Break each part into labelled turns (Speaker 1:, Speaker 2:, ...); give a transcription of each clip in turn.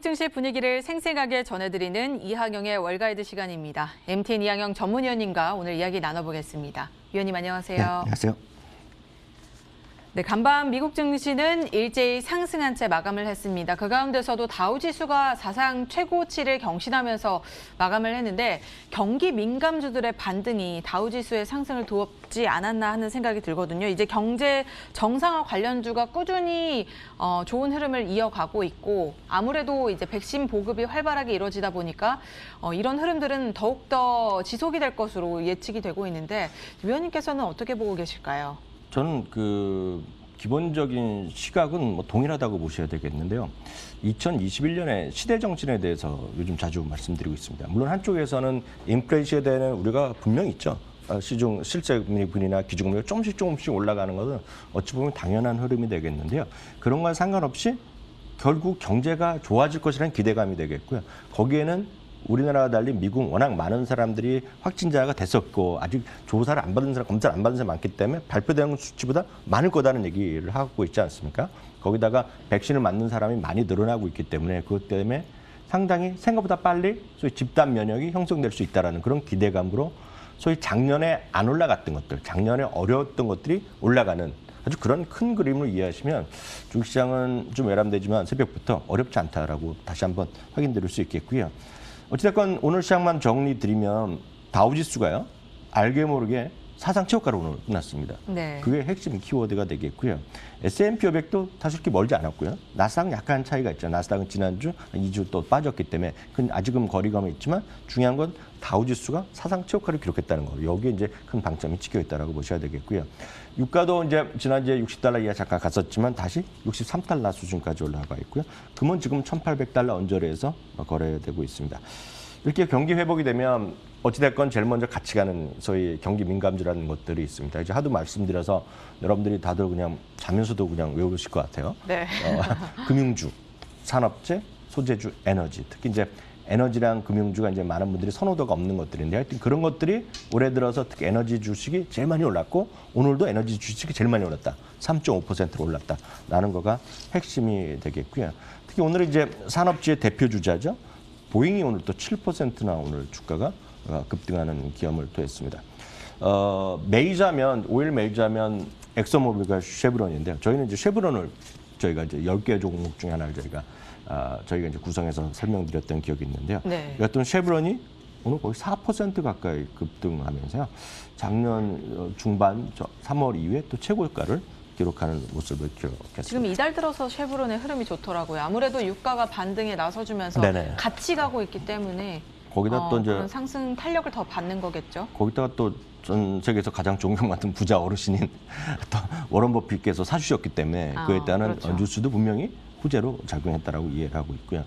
Speaker 1: 증시 분위기를 생생하게 전해드리는 이항영의 월가이드 시간입니다. MTN 이항영 전문위원님과 오늘 이야기 나눠보겠습니다. 위원님 안녕하세요.
Speaker 2: 네, 안녕하세요.
Speaker 1: 네, 간밤 미국 증시는 일제히 상승한 채 마감을 했습니다. 그 가운데서도 다우지수가 사상 최고치를 경신하면서 마감을 했는데 경기 민감주들의 반등이 다우지수의 상승을 돕지 않았나 하는 생각이 들거든요. 이제 경제 정상화 관련주가 꾸준히 좋은 흐름을 이어가고 있고 아무래도 이제 백신 보급이 활발하게 이루어지다 보니까 이런 흐름들은 더욱더 지속이 될 것으로 예측이 되고 있는데 위원님께서는 어떻게 보고 계실까요?
Speaker 2: 저는 기본적인 시각은 뭐 동일하다고 보셔야 되겠는데요. 2021년에 시대 정신에 대해서 요즘 자주 말씀드리고 있습니다. 물론 한쪽에서는 인플레이션에 대한 우려가 분명히 있죠. 시중 실제금리나 기준금리가 조금씩 올라가는 것은 어찌 보면 당연한 흐름이 되겠는데요. 그런 건 상관없이 결국 경제가 좋아질 것이라는 기대감이 되겠고요. 거기에는 우리나라와 달리 미국 워낙 많은 사람들이 확진자가 됐었고 아직 조사를 안 받은 사람, 검사를 안 받은 사람이 많기 때문에 발표되는 수치보다 많을 거다는 얘기를 하고 있지 않습니까? 거기다가 백신을 맞는 사람이 많이 늘어나고 있기 때문에 그것 때문에 상당히 생각보다 빨리 소위 집단 면역이 형성될 수 있다는 그런 기대감으로 소위 작년에 안 올라갔던 것들, 작년에 어려웠던 것들이 올라가는 아주 그런 큰 그림을 이해하시면 주식시장은 좀 외람되지만 새벽부터 어렵지 않다라고 다시 한번 확인드릴 수 있겠고요. 어찌됐건 오늘 시장만 정리 드리면 다우지수가요. 알게 모르게 사상 최고가로 오늘 끝났습니다.
Speaker 1: 네.
Speaker 2: 그게 핵심 키워드가 되겠고요. S&P 500도 다시 그렇게 멀지 않았고요. 나스닥은 약간 차이가 있죠. 나스닥은 지난주 2주 또 빠졌기 때문에 아직은 거리감이 있지만 중요한 건 다우지수가 사상 최고가를 기록했다는 거. 여기에 이제 큰 방점이 찍혀 있다라고 보셔야 되겠고요. 유가도 이제 지난주에 60달러 이하 잠깐 갔었지만 다시 63달러 수준까지 올라가 있고요. 금은 지금 1,800달러 언저리에서 거래되고 있습니다. 이렇게 경기 회복이 되면 어찌됐건 제일 먼저 같이 가는 소위 경기 민감주라는 것들이 있습니다. 이제 하도 말씀드려서 여러분들이 다들 그냥 자면서도 그냥 외우실 것 같아요.
Speaker 1: 네.
Speaker 2: 금융주, 산업재, 소재주, 에너지. 특히 이제 에너지랑 금융주가 이제 많은 분들이 선호도가 없는 것들인데 하여튼 그런 것들이 올해 들어서 특히 에너지 주식이 제일 많이 올랐고 오늘도 에너지 주식이 제일 많이 올랐다. 3.5%로 올랐다라는 거가 핵심이 되겠고요. 특히 오늘 이제 산업지의 대표 주자죠. 보잉이 오늘 또 7%나 오늘 주가가 급등하는 기염을 토했습니다. 메이저면 오일 메이저면 엑소모빌과 쉐브론인데요. 저희는 이제 쉐브론을 저희가 이제 10개 종목 중에 하나를 저희가 이제 구성해서 설명드렸던 기억이 있는데요.
Speaker 1: 네.
Speaker 2: 여하튼 쉐브론이 오늘 거의 4% 가까이 급등하면서요. 작년 중반 3월 이후에 또 최고가를 기록하는 모습을 기록했습니다.
Speaker 1: 지금 이달 들어서 쉐브론의 흐름이 좋더라고요. 아무래도 유가가 반등에 나서주면서
Speaker 2: 네네.
Speaker 1: 같이 가고 있기 때문에
Speaker 2: 거기다 또 이제
Speaker 1: 그런 상승 탄력을 더 받는 거겠죠.
Speaker 2: 거기다가 또 전 세계에서 가장 존경받는 부자 어르신인 또 워런 버핏께서 사주셨기 때문에 그에 따른
Speaker 1: 그렇죠.
Speaker 2: 뉴스도 분명히 후재로 작용했다라고 이해를 하고 있고요.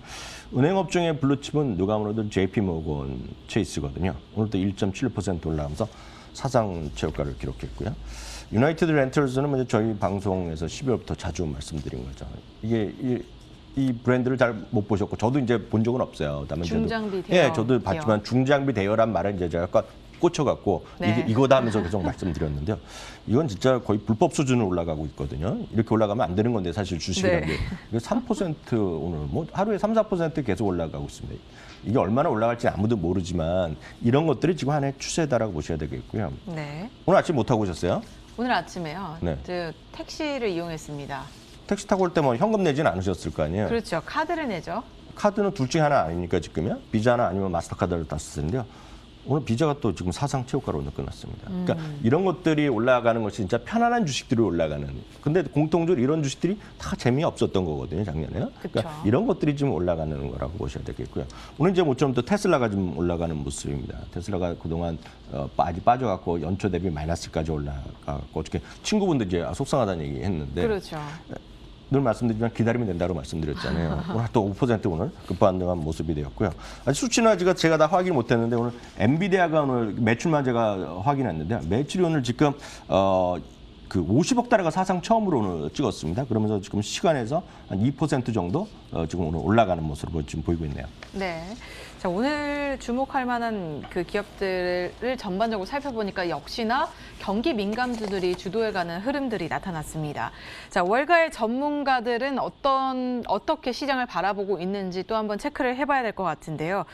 Speaker 2: 은행 업종의 블루칩은 누가 아무래도 JP모건 체이스거든요. 오늘도 1.7% 올라가면서 사상 최고가를 기록했고요. 유나이티드 렌털스는 저희 방송에서 12월부터 자주 말씀드린 거죠. 이게 이 브랜드를 잘 못 보셨고 저도 이제 본 적은 없어요.
Speaker 1: 중장비 대여.
Speaker 2: 예, 저도 봤지만 중장비 대여란 말은 이제 제가 약간 꽂혀갖고
Speaker 1: 네.
Speaker 2: 이거다 하면서 계속 말씀드렸는데요. 이건 진짜 거의 불법 수준으로 올라가고 있거든요. 이렇게 올라가면 안 되는 건데 사실 주식이라는 게. 이거 3% 오늘 뭐 하루에 3~4% 계속 올라가고 있습니다. 이게 얼마나 올라갈지 아무도 모르지만 이런 것들이 지금 하나의 추세다라고 보셔야 되겠고요.
Speaker 1: 네.
Speaker 2: 오늘 아침 못 타고 오셨어요?
Speaker 1: 오늘 아침에요.
Speaker 2: 네.
Speaker 1: 택시를 이용했습니다.
Speaker 2: 택시 타고 올 때 뭐 현금 내지는 않으셨을 거 아니에요?
Speaker 1: 그렇죠. 카드를 내죠.
Speaker 2: 카드는 둘 중에 하나 아닙니까 지금요? 비자나 아니면 마스터카드를 다 쓰는데요. 오늘 비자가 또 지금 사상 최고가로 오늘 끝났습니다. 그러니까 이런 것들이 올라가는 것이 진짜 편안한 주식들이 올라가는. 근데 공통적으로 이런 주식들이 다 재미없었던 거거든요, 작년에요. 그러니까 이런 것들이 지금 올라가는 거라고 보셔야 되겠고요. 오늘 이제 모처럼 또 테슬라가 좀 올라가는 모습입니다. 테슬라가 그동안 많이 빠져갖고 연초 대비 마이너스까지 올라가고 어떻게 친구분들 이제 속상하다는 얘기 했는데.
Speaker 1: 그렇죠.
Speaker 2: 늘 말씀드리지만 기다리면 된다고 말씀드렸잖아요. 오늘 또 5% 오늘 급반등한 모습이 되었고요. 아직 수치는 제가 다 확인 못했는데 오늘 엔비디아가 오늘 매출만 제가 확인했는데 매출이 오늘 지금 그 50억 달러가 사상 처음으로 오늘 찍었습니다. 그러면서 지금 시간에서 한 2% 정도 지금 오늘 올라가는 모습으로 지금 보이고 있네요.
Speaker 1: 네. 자, 오늘 주목할 만한 그 기업들을 전반적으로 살펴보니까 역시나 경기 민감주들이 주도해가는 흐름들이 나타났습니다. 자, 월가의 전문가들은 어떻게 시장을 바라보고 있는지 또 한번 체크를 해봐야 될 것 같은데요.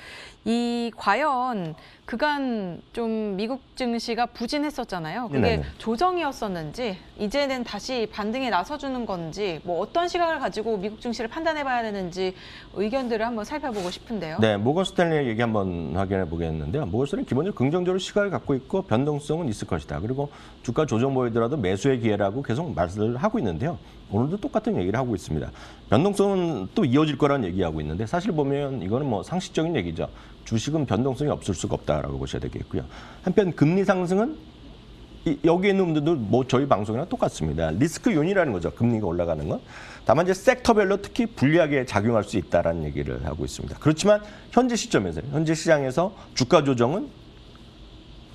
Speaker 1: 과연 그간 좀 미국 증시가 부진했었잖아요. 그게
Speaker 2: 네네.
Speaker 1: 조정이었었는지 이제는 다시 반등에 나서주는 건지 뭐 어떤 시각을 가지고 미국 증시를 판단해봐야 되는지 의견들을 한번 살펴보고 싶은데요.
Speaker 2: 네, 모건 스탠리 얘기 한번 확인해 보겠는데요. 모건 스탠리 기본적으로 긍정적으로 시각을 갖고 있고 변동성은 있을 것이다. 그리고 주가 조정 보이더라도 매수의 기회라고 계속 말씀을 하고 있는데요. 오늘도 똑같은 얘기를 하고 있습니다. 변동성은 또 이어질 거라는 얘기하고 있는데 사실 보면 이거는 뭐 상식적인 얘기죠. 주식은 변동성이 없을 수가 없다라고 보셔야 되겠고요. 한편 금리 상승은 여기 있는 분들도 뭐 저희 방송이랑 똑같습니다. 리스크 요인이라는 거죠. 금리가 올라가는 건. 다만 이제 섹터별로 특히 불리하게 작용할 수 있다라는 얘기를 하고 있습니다. 그렇지만 현재 시점에서 현재 시장에서 주가 조정은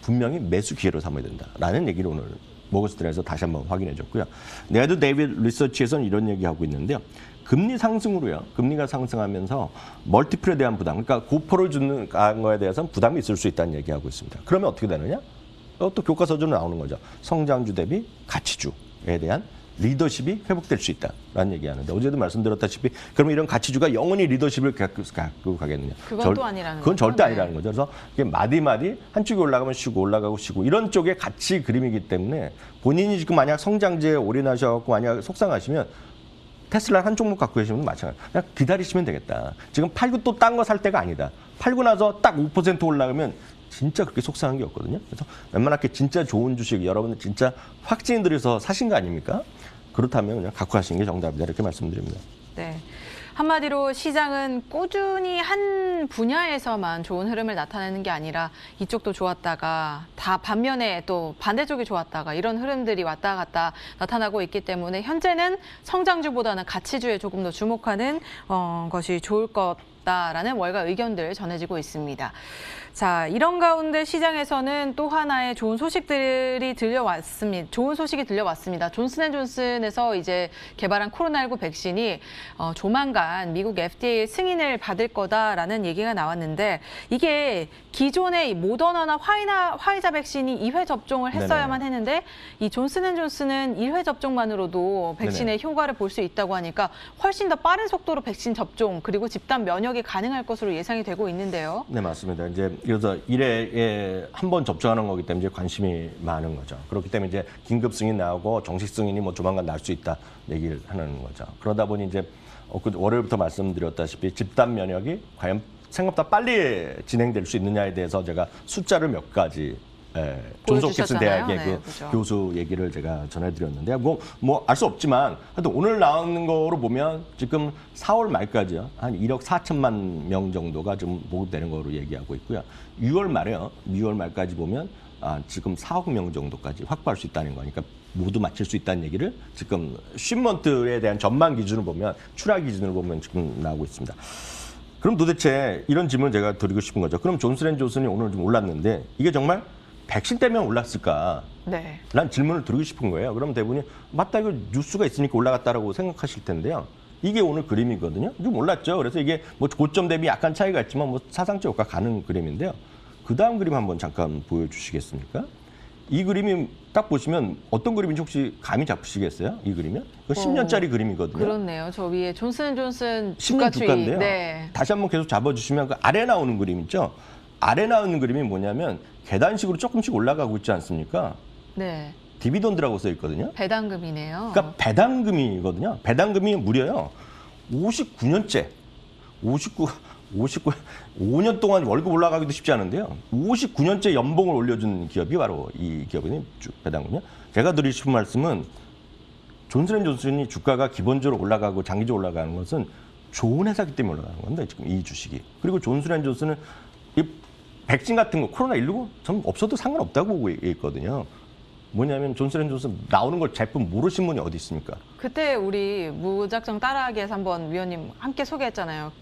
Speaker 2: 분명히 매수 기회로 삼아야 된다라는 얘기를 오늘 모건스탠리에서 다시 한번 확인해줬고요. 네드 데이비드 리서치에서는 이런 얘기하고 있는데요. 금리 상승으로요. 금리가 상승하면서 멀티플에 대한 부담, 그러니까 고퍼를 주는 거에 대해서는 부담이 있을 수 있다는 얘기하고 있습니다. 그러면 어떻게 되느냐? 또 교과서적으로 나오는 거죠. 성장주 대비 가치주에 대한 리더십이 회복될 수 있다라는 얘기하는데 어제도 말씀드렸다시피 그러면 이런 가치주가 영원히 리더십을 갖고 가겠느냐?
Speaker 1: 그건 또 아니라는
Speaker 2: 그건
Speaker 1: 거죠?
Speaker 2: 절대
Speaker 1: 네.
Speaker 2: 아니라는 거죠. 그래서 이게 마디마디 한쪽이 올라가면 쉬고 올라가고 쉬고 이런 쪽의 가치 그림이기 때문에 본인이 지금 만약 성장지에 올인하셔갖고 만약 속상하시면 테슬라 한 종목 갖고 계시면 마찬가지. 그냥 기다리시면 되겠다. 지금 팔고 또 딴 거 살 때가 아니다. 팔고 나서 딱 5% 올라가면 진짜 그렇게 속상한 게 없거든요. 그래서 웬만하게 진짜 좋은 주식 여러분들 진짜 확신 들여서 사신 거 아닙니까? 그렇다면 그냥 갖고 가시는 게 정답이다. 이렇게 말씀드립니다.
Speaker 1: 네. 한마디로 시장은 꾸준히 한 분야에서만 좋은 흐름을 나타내는 게 아니라 이쪽도 좋았다가 다 반면에 또 반대쪽이 좋았다가 이런 흐름들이 왔다 갔다 나타나고 있기 때문에 현재는 성장주보다는 가치주에 조금 더 주목하는 것이 좋을 것다라는 월가 의견들 전해지고 있습니다. 자, 이런 가운데 시장에서는 또 하나의 좋은 소식들이 들려왔습니다. 좋은 소식이 들려왔습니다. 존슨앤존슨에서 이제 개발한 코로나19 백신이 조만간 미국 FDA 승인을 받을 거다라는 얘기가 나왔는데 이게 기존의 모더나나 화이자 백신이 2회 접종을 했어야만 했는데 이 존슨앤존슨은 1회 접종만으로도 백신의 효과를 볼 수 있다고 하니까 훨씬 더 빠른 속도로 백신 접종 그리고 집단 면역이 가능할 것으로 예상이 되고 있는데요.
Speaker 2: 네, 맞습니다. 이제 그래서 1회에 한 번 접종하는 거기 때문에 이제 관심이 많은 거죠. 그렇기 때문에 이제 긴급 승인 나오고 정식 승인이 뭐 조만간 날 수 있다 얘기를 하는 거죠. 그러다 보니 이제 월요일부터 말씀드렸다시피 집단 면역이 과연 생각보다 빨리 진행될 수 있느냐에 대해서 제가 숫자를 몇 가지 존스 홉킨스 대학의 그
Speaker 1: 그렇죠.
Speaker 2: 교수 얘기를 제가 전해드렸는데 뭐 알 수 없지만 하여튼 오늘 나오는 거로 보면 지금 4월 말까지요 한 1억 4천만 명 정도가 좀 보급되는 거로 얘기하고 있고요. 6월 말에요. 6월 말까지 보면 지금 4억 명 정도까지 확보할 수 있다는 거니까 모두 맞출 수 있다는 얘기를 지금 쉽먼트에 대한 전망 기준을 보면 출하 기준을 보면 지금 나오고 있습니다. 그럼 도대체 이런 질문을 제가 드리고 싶은 거죠. 그럼 존슨앤존슨이 오늘 좀 올랐는데 이게 정말 백신 때문에 올랐을까?
Speaker 1: 네.
Speaker 2: 라는 질문을 드리고 싶은 거예요. 그럼 대부분이 맞다 이거 뉴스가 있으니까 올라갔다라고 생각하실 텐데요. 이게 오늘 그림이거든요. 좀 올랐죠. 그래서 이게 뭐 고점 대비 약간 차이가 있지만 뭐 사상적 효과 가는 그림인데요. 그 다음 그림 한번 잠깐 보여주시겠습니까? 이 그림이 딱 보시면 어떤 그림인지 혹시 감이 잡히시겠어요? 이 그림이요? 이거 10년짜리 그림이거든요.
Speaker 1: 그렇네요. 저 위에 존슨앤존슨
Speaker 2: 10년 주가인데요.
Speaker 1: 네.
Speaker 2: 다시 한번 계속 잡아주시면 그 아래 나오는 그림 있죠? 아래 나오는 그림이 뭐냐면 계단식으로 조금씩 올라가고 있지 않습니까?
Speaker 1: 네.
Speaker 2: 디비던드라고 써 있거든요.
Speaker 1: 배당금이네요.
Speaker 2: 그러니까 배당금이거든요. 배당금이 무려요. 59년째. 5년 동안 월급 올라가기도 쉽지 않은데요. 59년째 연봉을 올려준 기업이 바로 이 기업이니 배당금이요. 제가 드리고 싶은 말씀은 존슨앤존슨이 주가가 기본적으로 올라가고 장기적으로 올라가는 것은 좋은 회사기 때문에 올라가는 건데 지금 이 주식이. 그리고 존슨앤존슨은 이 백신 같은 거 코로나19 전 없어도 상관없다고 보고 있거든요. 뭐냐면 존슨앤존슨 나오는 걸 제품 모르신 분이 어디 있습니까?
Speaker 1: 그때 우리 무작정 따라하기에서 한번 위원님 함께 소개했잖아요.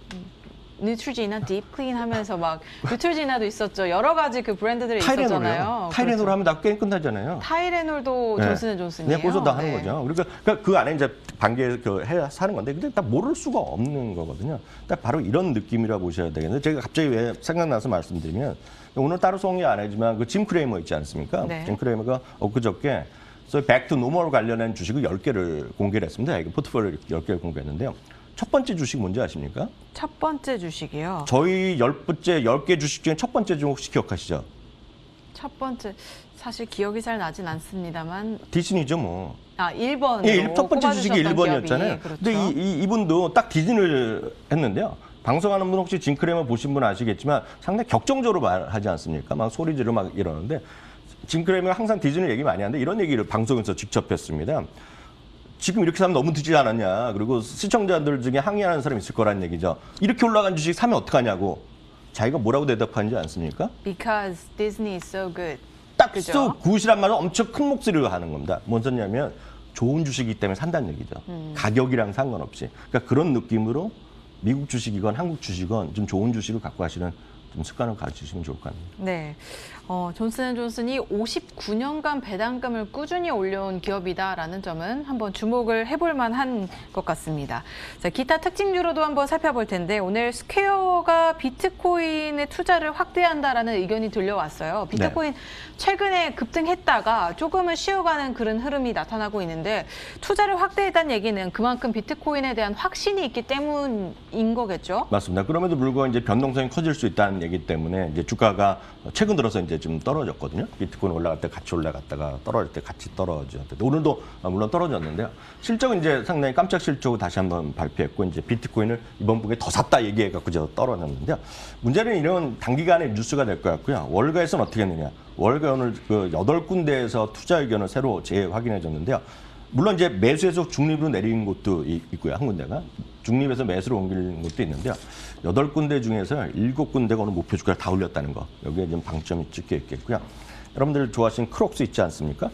Speaker 1: 뉴트리지나 딥클린 하면서 막 뉴트리지나도 있었죠. 여러 가지 그 브랜드들이 있었잖아요.
Speaker 2: 타이레놀 하면 다 게임 끝나잖아요.
Speaker 1: 타이레놀도
Speaker 2: 네.
Speaker 1: 존슨앤존슨이에요.
Speaker 2: 그냥 거기서 다 하는 거죠. 그러니까 그 안에 이제 반개 해 사는 건데 근데 딱 모를 수가 없는 거거든요. 딱 바로 이런 느낌이라 보셔야 되겠는데 제가 갑자기 왜 생각나서 말씀드리면 오늘 따로 소개 안 하지만 그 짐 크레이머 있지 않습니까?
Speaker 1: 네.
Speaker 2: 짐 크레이머가 엊그저께 소위 백투 노멀 관련한 주식을 10개를 공개를 했습니다. 이거 포트폴리오 10개를 공개했는데요. 첫 번째 주식 뭔지 아십니까?
Speaker 1: 첫 번째 주식이요.
Speaker 2: 저희 10개 주식 중에 첫 번째 주식 혹시 기억하시죠?
Speaker 1: 첫 번째 사실 기억이 잘 나진 않습니다만
Speaker 2: 디즈니죠, 뭐.
Speaker 1: 1번으로
Speaker 2: 예, 첫 번째 주식이 1번이었잖아요.
Speaker 1: 그렇죠.
Speaker 2: 근데 이분도 딱 디즈니를 했는데요. 방송하는 분 혹시 짐 크레이머 보신 분 아시겠지만 상당히 격정적으로 말하지 않습니까? 막 소리 지르고 막 이러는데 짐 크레이머가 항상 디즈니 얘기 많이 하는데 이런 얘기를 방송에서 직접 했습니다. 지금 이렇게 사면 너무 늦지 않았냐. 그리고 시청자들 중에 항의하는 사람이 있을 거란 얘기죠. 이렇게 올라간 주식 사면 어떡하냐고. 자기가 뭐라고 대답하는지 아십니까?
Speaker 1: Because Disney is so good.
Speaker 2: 딱
Speaker 1: 그죠?
Speaker 2: 굿이란 말은 엄청 큰 목소리로 하는 겁니다. 뭔 소리냐면 좋은 주식이기 때문에 산다는 얘기죠. 가격이랑 상관없이. 그러니까 그런 느낌으로 미국 주식이건 한국 주식이건 좀 좋은 주식을 갖고 가시는 좀 습관을 가르치시면 좋을 것 같습니다.
Speaker 1: 네. 존슨앤존슨이 59년간 배당금을 꾸준히 올려온 기업이다라는 점은 한번 주목을 해볼 만한 것 같습니다. 자, 기타 특징주로도 한번 살펴볼 텐데 오늘 스퀘어가 비트코인에 투자를 확대한다라는 의견이 들려왔어요. 비트코인 최근에 급등했다가 조금은 쉬어가는 그런 흐름이 나타나고 있는데 투자를 확대했다는 얘기는 그만큼 비트코인에 대한 확신이 있기 때문인 거겠죠?
Speaker 2: 맞습니다. 그럼에도 불구하고 이제 변동성이 커질 수 있다는 얘기 때문에 이제 주가가 최근 들어서 이제 좀 떨어졌거든요. 비트코인 올라갈 때 같이 올라갔다가 떨어질 때 같이 떨어졌는데 오늘도 물론 떨어졌는데요. 실적은 이제 상당히 깜짝 실적을 다시 한번 발표했고 이제 비트코인을 이번 분기에 더 샀다 얘기해갖고 이제 떨어졌는데요. 문제는 이런 단기간의 뉴스가 될 것 같고요. 월가에서는 어떻게 했느냐? 월가 오늘 그 8군데에서 투자 의견을 새로 재확인해줬는데요. 물론 이제 매수에서 중립으로 내린 곳도 있고요. 한 군데가. 중립에서 매수로 옮기는 것도 있는데요. 8군데 중에서 7군데가 오늘 목표 주가를 다 올렸다는 거. 여기에 좀 방점이 찍혀 있겠고요. 여러분들 좋아하시는 크록스 있지 않습니까?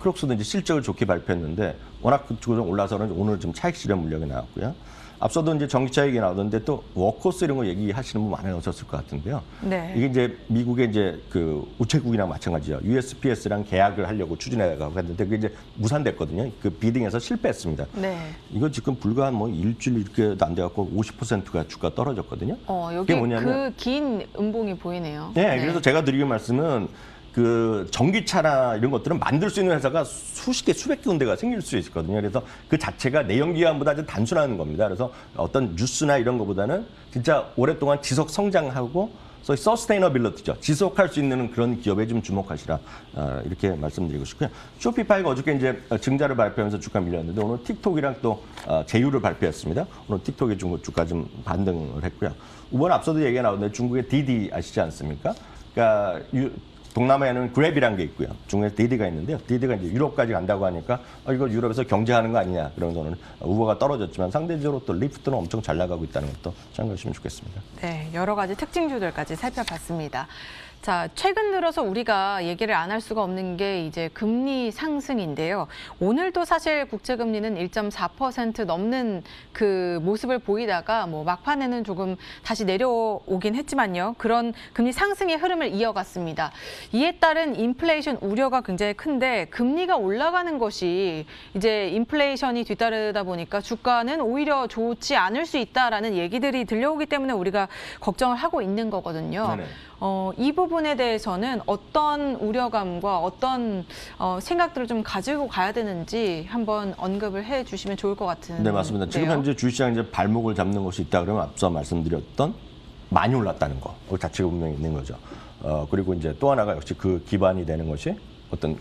Speaker 2: 크록스도 이제 실적을 좋게 발표했는데 워낙 그쪽으로 올라서는 오늘 좀 차익 실현 물량이 나왔고요. 앞서도 이제 전기차 얘기 나오던데 또 워커스 이런 거 얘기하시는 분 많으셨을 것 같은데요.
Speaker 1: 네.
Speaker 2: 이게 이제 미국의 이제 그 우체국이랑 마찬가지죠. USPS랑 계약을 하려고 추진해가고 했는데 그게 이제 무산됐거든요. 그 비딩에서 실패했습니다.
Speaker 1: 네.
Speaker 2: 이거 지금 불과 한 뭐 일주일 이렇게도 안 돼갖고 50%가 주가 떨어졌거든요.
Speaker 1: 여기
Speaker 2: 뭐냐면
Speaker 1: 그 긴 음봉이 보이네요.
Speaker 2: 네, 그래서 제가 드리는 말씀은 그 전기차나 이런 것들은 만들 수 있는 회사가 수십 개, 수백 개 군데가 생길 수 있거든요. 그래서 그 자체가 내연기관보다 좀 단순한 겁니다. 그래서 어떤 뉴스나 이런 것보다는 진짜 오랫동안 지속 성장하고 소위 서스테이너빌리티죠. 지속할 수 있는 그런 기업에 좀 주목하시라 이렇게 말씀드리고 싶고요. 쇼피파이가 어저께 이제 증자를 발표하면서 주가 밀렸는데 오늘 틱톡이랑 또 제휴를 발표했습니다. 오늘 틱톡의 주가 좀 반등을 했고요. 이번 앞서도 얘기가 나오는데 중국의 디디 아시지 않습니까? 그러니까 동남아에는 그랩이라는 게 있고요. 중국에 디디가 있는데요. 디디가 이제 유럽까지 간다고 하니까 이거 유럽에서 경제하는 거 아니냐. 그러면서는 우버가 떨어졌지만 상대적으로 또 리프트는 엄청 잘 나가고 있다는 것도 참고하시면 좋겠습니다.
Speaker 1: 네, 여러 가지 특징주들까지 살펴봤습니다. 자, 최근 들어서 우리가 얘기를 안 할 수가 없는 게 이제 금리 상승인데요. 오늘도 사실 국채금리는 1.4% 넘는 그 모습을 보이다가 뭐 막판에는 조금 다시 내려오긴 했지만요. 그런 금리 상승의 흐름을 이어갔습니다. 이에 따른 인플레이션 우려가 굉장히 큰데 금리가 올라가는 것이 이제 인플레이션이 뒤따르다 보니까 주가는 오히려 좋지 않을 수 있다라는 얘기들이 들려오기 때문에 우리가 걱정을 하고 있는 거거든요.
Speaker 2: 네네.
Speaker 1: 이 부분에 대해서는 어떤 우려감과 어떤 생각들을 좀 가지고 가야 되는지 한번 언급을 해 주시면 좋을 것 같은데요.
Speaker 2: 네, 맞습니다. 지금 현재 주식시장 이제 발목을 잡는 것이 있다 그러면 앞서 말씀드렸던 많이 올랐다는 거, 그 자체가 분명히 있는 거죠. 그리고 이제 또 하나가 역시 그 기반이 되는 것이 어떤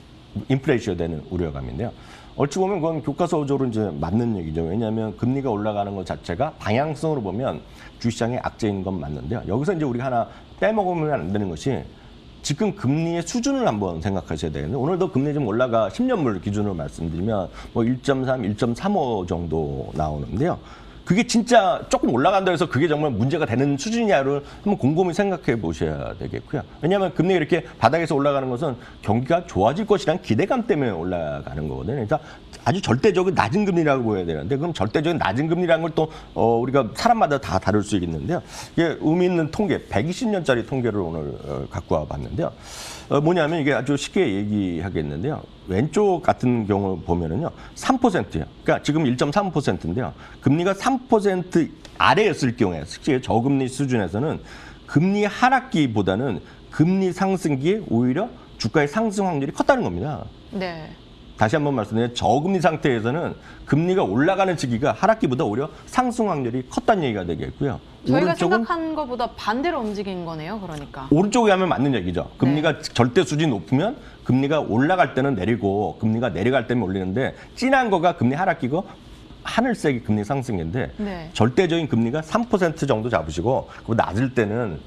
Speaker 2: 인플레이션이 되는 우려감인데요. 얼추 보면 그건 교과서적으로 이제 맞는 얘기죠. 왜냐하면 금리가 올라가는 것 자체가 방향성으로 보면 주식시장의 악재인 건 맞는데요. 여기서 이제 우리가 하나 빼먹으면 안 되는 것이 지금 금리의 수준을 한번 생각하셔야 되는데 오늘도 금리 좀 올라가 10년물 기준으로 말씀드리면 뭐 1.3, 1.35 정도 나오는데요. 그게 진짜 조금 올라간다 해서 그게 정말 문제가 되는 수준이냐를 한번 곰곰이 생각해 보셔야 되겠고요. 왜냐하면 금리가 이렇게 바닥에서 올라가는 것은 경기가 좋아질 것이라는 기대감 때문에 올라가는 거거든요. 그러니까 아주 절대적인 낮은 금리라고 보여야 되는데 그럼 절대적인 낮은 금리라는 걸 또 우리가 사람마다 다 다룰 수 있는데요. 이게 의미 있는 통계, 120년짜리 통계를 오늘 갖고 와봤는데요. 뭐냐면 이게 아주 쉽게 얘기하겠는데요. 왼쪽 같은 경우 보면은요, 3%예요. 그러니까 지금 1.3%인데요. 금리가 3% 아래였을 경우에, 실제 저금리 수준에서는 금리 하락기보다는 금리 상승기에 오히려 주가의 상승 확률이 컸다는 겁니다.
Speaker 1: 네.
Speaker 2: 다시 한번 말씀드리면 저금리 상태에서는 금리가 올라가는 시기가 하락기보다 오히려 상승 확률이 컸다는 얘기가 되겠고요.
Speaker 1: 저희가
Speaker 2: 오른쪽은
Speaker 1: 생각한 것보다 반대로 움직인 거네요. 그러니까.
Speaker 2: 오른쪽에 하면 맞는 얘기죠. 금리가 절대 수준이 높으면 금리가 올라갈 때는 내리고 금리가 내려갈 때는 올리는데 진한 거가 금리 하락기고 하늘색이 금리 상승인데
Speaker 1: 네.
Speaker 2: 절대적인 금리가 3% 정도 잡으시고 그 낮을 때는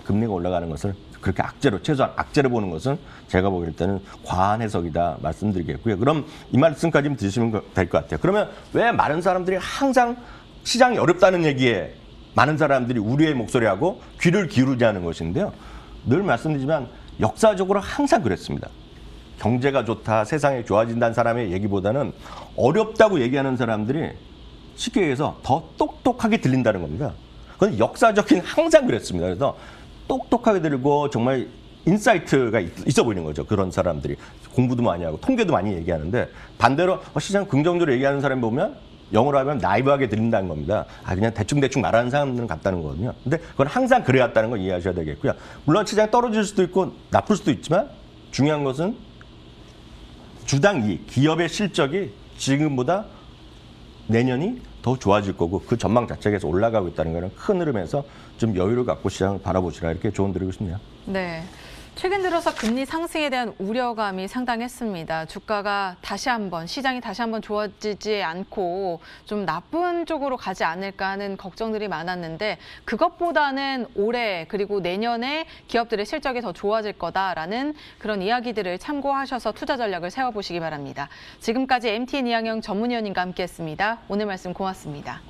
Speaker 2: 금리가 올라가는 것을 그렇게 악재로 최소한 악재로 보는 것은 제가 보기일 때는 과한 해석이다 말씀드리겠고요. 그럼 이 말씀까지는 드시면 될 것 같아요. 그러면 왜 많은 사람들이 항상 시장이 어렵다는 얘기에 많은 사람들이 우리의 목소리하고 귀를 기울이지 않는 것인데요. 늘 말씀드리지만 역사적으로 항상 그랬습니다. 경제가 좋다, 세상이 좋아진다는 사람의 얘기보다는 어렵다고 얘기하는 사람들이 쉽게 얘기해서 더 똑똑하게 들린다는 겁니다. 그건 역사적인 항상 그랬습니다. 그래서 똑똑하게 들고 정말 인사이트가 있어 보이는 거죠. 그런 사람들이 공부도 많이 하고 통계도 많이 얘기하는데 반대로 시장 긍정적으로 얘기하는 사람 보면 영어로 하면 나이브하게 들린다는 겁니다. 그냥 대충대충 말하는 사람들은 같다는 거거든요. 근데 그건 항상 그래왔다는 걸 이해하셔야 되겠고요. 물론 시장이 떨어질 수도 있고 나쁠 수도 있지만 중요한 것은 주당 이익, 기업의 실적이 지금보다 내년이 더 좋아질 거고 그 전망 자체가 계속 올라가고 있다는 거는 큰 흐름에서 좀 여유를 갖고 시장을 바라보시라 이렇게 조언 드리고 싶네요.
Speaker 1: 네. 최근 들어서 금리 상승에 대한 우려감이 상당했습니다. 주가가 다시 한번, 시장이 다시 한번 좋아지지 않고 좀 나쁜 쪽으로 가지 않을까 하는 걱정들이 많았는데 그것보다는 올해 그리고 내년에 기업들의 실적이 더 좋아질 거다라는 그런 이야기들을 참고하셔서 투자 전략을 세워보시기 바랍니다. 지금까지 MTN 이항영 전문위원님과 함께했습니다. 오늘 말씀 고맙습니다.